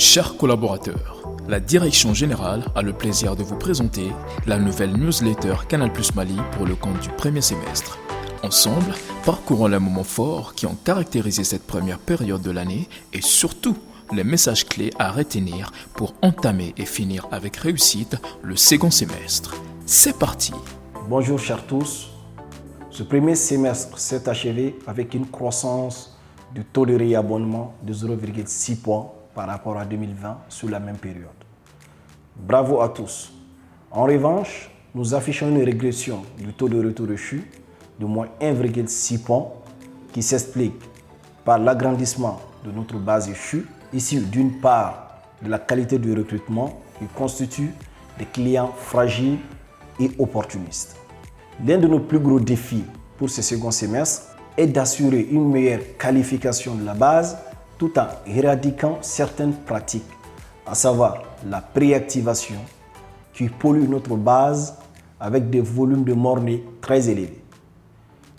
Chers collaborateurs, la Direction Générale a le plaisir de vous présenter la nouvelle newsletter Canal+ Mali pour le compte du premier semestre. Ensemble, parcourons les moments forts qui ont caractérisé cette première période de l'année et surtout les messages clés à retenir pour entamer et finir avec réussite le second semestre. C'est parti! Bonjour chers tous, ce premier semestre s'est achevé avec une croissance du taux de réabonnement de 0,6 points par rapport à 2020 sur la même période. Bravo à tous. En revanche, nous affichons une régression du taux de retour reçu de moins 1,6 points qui s'explique par l'agrandissement de notre base échue, issue d'une part de la qualité du recrutement qui constitue des clients fragiles et opportunistes. L'un de nos plus gros défis pour ce second semestre est d'assurer une meilleure qualification de la base tout en éradiquant certaines pratiques, à savoir la préactivation qui pollue notre base avec des volumes de mornay très élevés.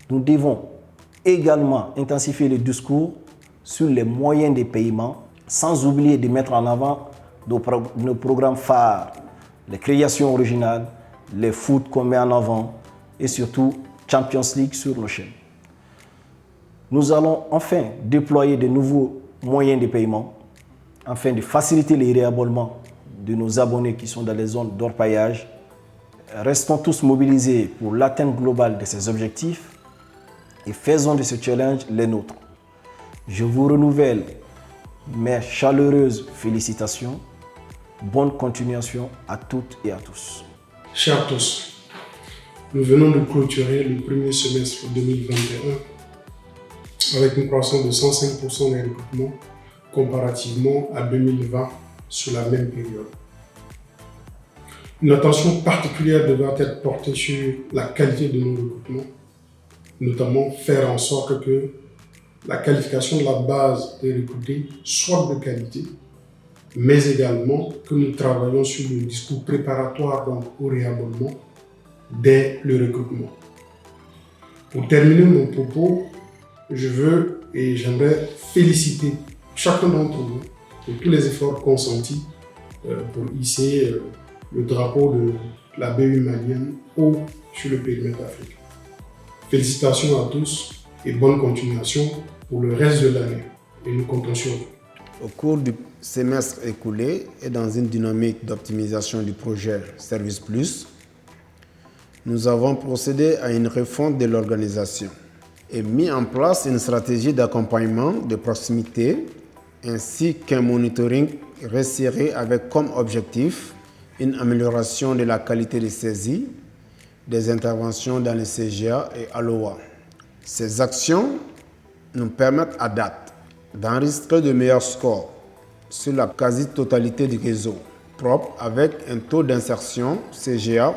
Nous devons également intensifier le discours sur les moyens de paiement sans oublier de mettre en avant nos programmes phares, les créations originales, les foot qu'on met en avant et surtout Champions League sur nos chaînes. Nous allons enfin déployer de nouveaux moyens de paiement afin de faciliter les réabonnements de nos abonnés qui sont dans les zones d'orpaillage. Restons tous mobilisés pour l'atteinte globale de ces objectifs et faisons de ce challenge les nôtres. Je vous renouvelle mes chaleureuses félicitations. Bonne continuation à toutes et à tous. Chers tous, nous venons de clôturer le premier semestre 2021 avec une croissance de 105% des recrutements comparativement à 2020 sur la même période. Une attention particulière devra être portée sur la qualité de nos recrutements, notamment faire en sorte que la qualification de la base des recrutés soit de qualité, mais également que nous travaillons sur le discours préparatoire donc au réabonnement dès le recrutement. Pour terminer mon propos, je veux et j'aimerais féliciter chacun d'entre vous pour tous les efforts consentis pour hisser le drapeau de la BU malienne haut sur le périmètre africain. Félicitations à tous et bonne continuation pour le reste de l'année et nous comptons sur vous. Au cours du semestre écoulé et dans une dynamique d'optimisation du projet Service Plus, nous avons procédé à une refonte de l'organisation et mis en place une stratégie d'accompagnement de proximité ainsi qu'un monitoring resserré avec comme objectif une amélioration de la qualité des saisies, des interventions dans les CGA et ALOA. Ces actions nous permettent à date d'enregistrer de meilleurs scores sur la quasi-totalité du réseau propre avec un taux d'insertion CGA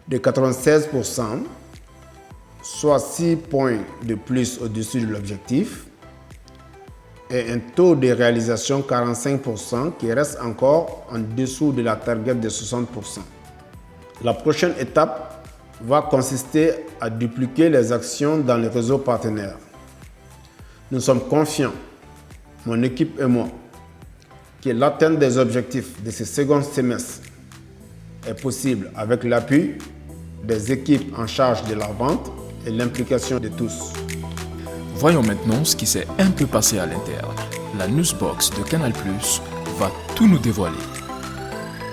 de 96%, soit 6 points de plus au-dessus de l'objectif, et un taux de réalisation 45% qui reste encore en dessous de la target de 60%. La prochaine étape va consister à dupliquer les actions dans les réseaux partenaires. Nous sommes confiants, mon équipe et moi, que l'atteinte des objectifs de ce second semestre est possible avec l'appui des équipes en charge de la vente et l'implication de tous. Voyons maintenant ce qui s'est un peu passé à l'interne. La newsbox de Canal+ va tout nous dévoiler.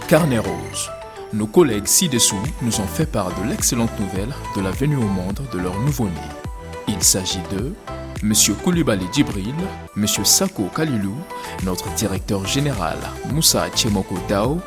Carnet rose. Nos collègues ci-dessous nous ont fait part de l'excellente nouvelle de la venue au monde de leur nouveau-né. Il s'agit de M. Koulibaly Djibril, M. Sako Kalilou, notre directeur général Moussa Tchemoko Dao,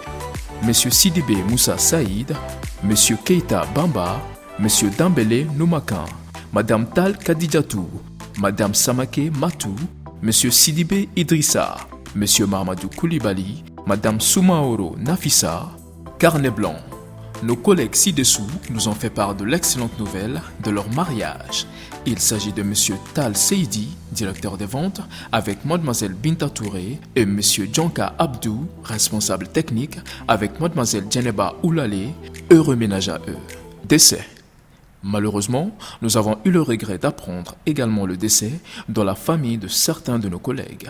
M. Sidibé Moussa Saïd, M. Keita Bamba, M. Dambele Noumakan, Mme Tal Kadidjatou, Mme Samake Matou, M. Sidibé Idrissa, M. Mahamadou Koulibaly, Mme Soumaoro Nafissa. Carnet blanc. Nos collègues ci-dessous nous ont fait part de l'excellente nouvelle de leur mariage. Il s'agit de M. Tal Seidi, directeur des ventes, avec Mlle Binta Touré et M. Djanka Abdou, responsable technique, avec Mlle Djeneba Oulale, heureux ménage à eux. Décès. Malheureusement, nous avons eu le regret d'apprendre également le décès dans la famille de certains de nos collègues.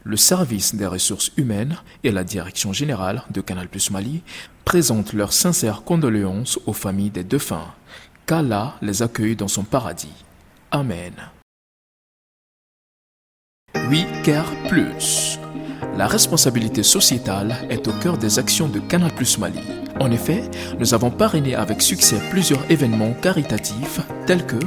Le service des ressources humaines et la direction générale de Canal+ Mali présentent leurs sincères condoléances aux familles des défunts. Qu'Allah les accueille dans son paradis. Amen. We Care Plus. La responsabilité sociétale est au cœur des actions de Canal+ Mali. En effet, nous avons parrainé avec succès plusieurs événements caritatifs tels que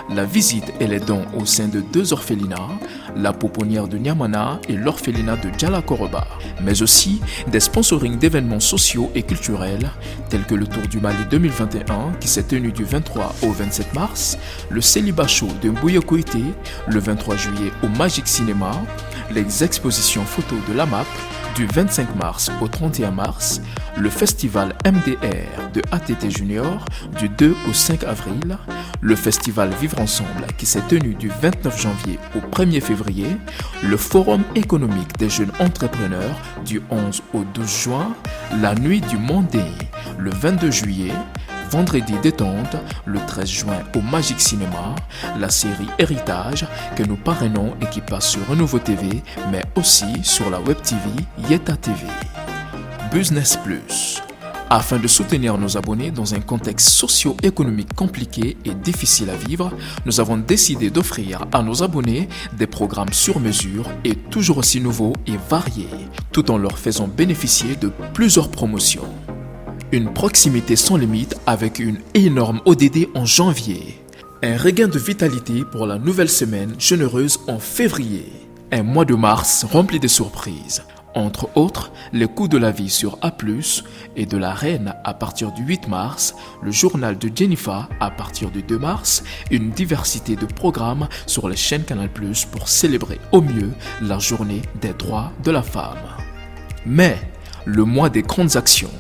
la visite et les dons au sein de 2 orphelinats, la pouponnière de Niamana et l'orphelinat de Djala-Koroba, mais aussi des sponsorings d'événements sociaux et culturels tels que le Tour du Mali 2021 qui s'est tenu du 23 au 27 mars, le Célibat Show de Mbouya Koité le 23 juillet au Magic Cinéma, les expositions photos de la MAP du 25 mars au 31 mars, le festival MDR de ATT Junior du 2 au 5 avril, le festival Vivre Ensemble qui s'est tenu du 29 janvier au 1er février, le forum économique des jeunes entrepreneurs du 11 au 12 juin, la nuit du Monday le 22 juillet, vendredi détente le 13 juin au Magic Cinéma, la série Héritage que nous parrainons et qui passe sur Renouveau TV mais aussi sur la web TV Yeta TV. Business Plus. Afin de soutenir nos abonnés dans un contexte socio-économique compliqué et difficile à vivre, nous avons décidé d'offrir à nos abonnés des programmes sur mesure et toujours aussi nouveaux et variés, tout en leur faisant bénéficier de plusieurs promotions. Une proximité sans limite avec une énorme ODD en janvier. Un regain de vitalité pour la nouvelle semaine généreuse en février. Un mois de mars rempli de surprises. Entre autres, les coûts de la vie sur A+, et de la Reine à partir du 8 mars, le journal de Jennifer à partir du 2 mars, une diversité de programmes sur les chaînes Canal+ pour célébrer au mieux la journée des droits de la femme. Mais, le mois des grandes actions.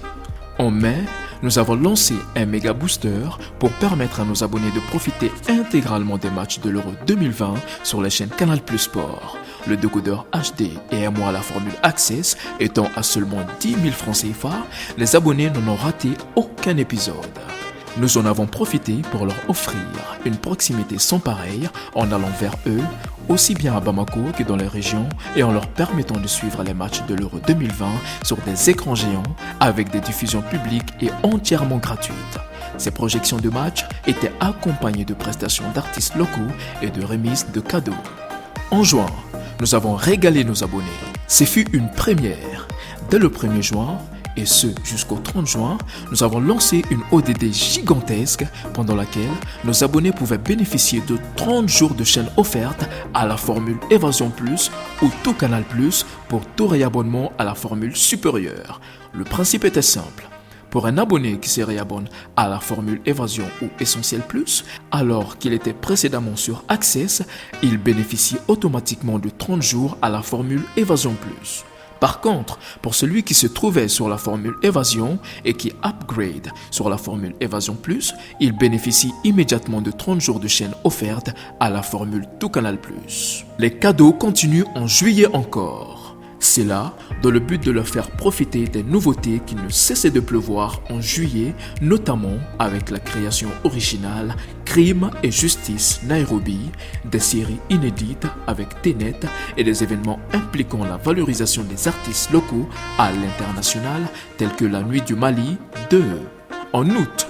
En mai, nous avons lancé un méga booster pour permettre à nos abonnés de profiter intégralement des matchs de l'Euro 2020 sur les chaînes Canal+ Sport. Le décodeur HD et un mois à la formule Access étant à seulement 10 000 francs CFA, les abonnés n'en ont raté aucun épisode. Nous en avons profité pour leur offrir une proximité sans pareille en allant vers eux, aussi bien à Bamako que dans les régions, et en leur permettant de suivre les matchs de l'Euro 2020 sur des écrans géants avec des diffusions publiques et entièrement gratuites. Ces projections de matchs étaient accompagnées de prestations d'artistes locaux et de remises de cadeaux. En juin, nous avons régalé nos abonnés. Ce fut une première. Dès le 1er juin, et ce jusqu'au 30 juin, nous avons lancé une ODD gigantesque pendant laquelle nos abonnés pouvaient bénéficier de 30 jours de chaîne offerte à la formule Évasion Plus ou tout Canal Plus pour tout réabonnement à la formule supérieure. Le principe était simple. Pour un abonné qui se réabonne à la formule Évasion ou Essentiel Plus, alors qu'il était précédemment sur Access, il bénéficie automatiquement de 30 jours à la formule Évasion Plus. Par contre, pour celui qui se trouvait sur la formule Évasion et qui upgrade sur la formule Évasion Plus, il bénéficie immédiatement de 30 jours de chaîne offerte à la formule Tout Canal Plus. Les cadeaux continuent en juillet encore. C'est là dans le but de leur faire profiter des nouveautés qui ne cessaient de pleuvoir en juillet, notamment avec la création originale Crime et Justice Nairobi, des séries inédites avec Ténet et des événements impliquant la valorisation des artistes locaux à l'international tels que la Nuit du Mali 2. En août,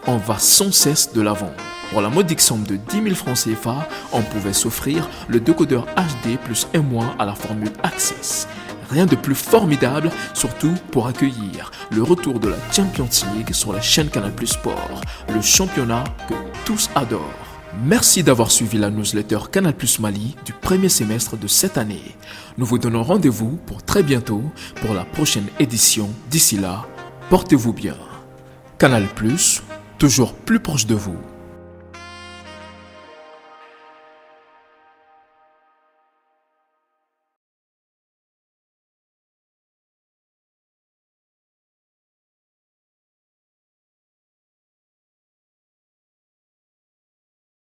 on va sans cesse de l'avant. Pour la modique somme de 10 000 francs CFA, on pouvait s'offrir le décodeur HD plus un mois à la formule Access. Rien de plus formidable, surtout pour accueillir le retour de la Champions League sur la chaîne Canal+ Sport, le championnat que tous adorent. Merci d'avoir suivi la newsletter Canal+ Mali du premier semestre de cette année. Nous vous donnons rendez-vous pour très bientôt pour la prochaine édition. D'ici là, portez-vous bien. Canal+, toujours plus proche de vous.